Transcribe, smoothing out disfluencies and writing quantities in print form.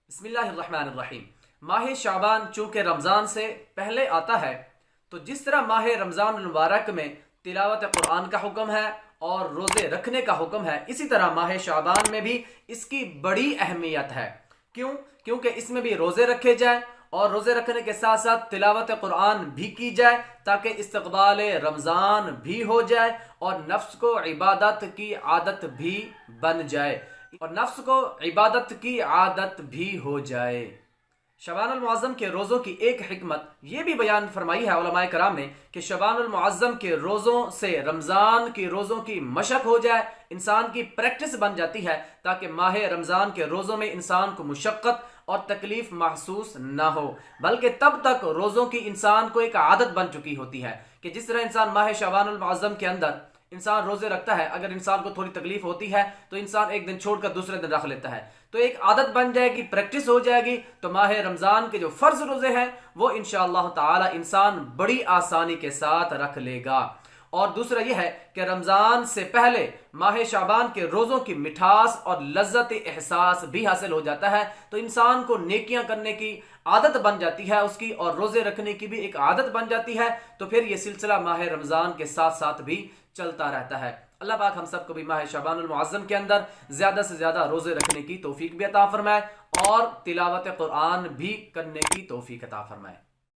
بسم اللہ الرحمن الرحیم۔ ماہ شعبان چونکہ رمضان سے پہلے آتا ہے تو جس طرح ماہ رمضان المبارک میں تلاوت قرآن کا حکم ہے اور روزے رکھنے کا حکم ہے، اسی طرح ماہ شعبان میں بھی اس کی بڑی اہمیت ہے۔ کیونکہ اس میں بھی روزے رکھے جائیں اور روزے رکھنے کے ساتھ ساتھ تلاوت قرآن بھی کی جائے تاکہ استقبال رمضان بھی ہو جائے اور نفس کو عبادت کی عادت بھی بن جائے ہو جائے۔ شعبان المعظم کے روزوں کی ایک حکمت یہ بھی بیان فرمائی ہے علماء کرام نے کہ شعبان المعظم کے روزوں سے رمضان کی روزوں کی مشق ہو جائے، انسان کی پریکٹس بن جاتی ہے تاکہ ماہ رمضان کے روزوں میں انسان کو مشقت اور تکلیف محسوس نہ ہو، بلکہ تب تک روزوں کی انسان کو ایک عادت بن چکی ہوتی ہے کہ جس طرح انسان ماہ شعبان المعظم کے اندر انسان روزے رکھتا ہے، اگر انسان کو تھوڑی تکلیف ہوتی ہے تو انسان ایک دن چھوڑ کر دوسرے دن رکھ لیتا ہے، تو ایک عادت بن جائے گی، پریکٹس ہو جائے گی، تو ماہ رمضان کے جو فرض روزے ہیں وہ انشاءاللہ تعالی انسان بڑی آسانی کے ساتھ رکھ لے گا۔ اور دوسرا یہ ہے کہ رمضان سے پہلے ماہ شعبان کے روزوں کی مٹھاس اور لذت احساس بھی حاصل ہو جاتا ہے، تو انسان کو نیکیاں کرنے کی عادت بن جاتی ہے اس کی، اور روزے رکھنے کی بھی ایک عادت بن جاتی ہے، تو پھر یہ سلسلہ ماہ رمضان کے ساتھ ساتھ بھی چلتا رہتا ہے۔ اللہ پاک ہم سب کو بھی ماہ شعبان المعظم کے اندر زیادہ سے زیادہ روزے رکھنے کی توفیق بھی عطا فرمائے اور تلاوت قرآن بھی کرنے کی توفیق عطا فرمائے۔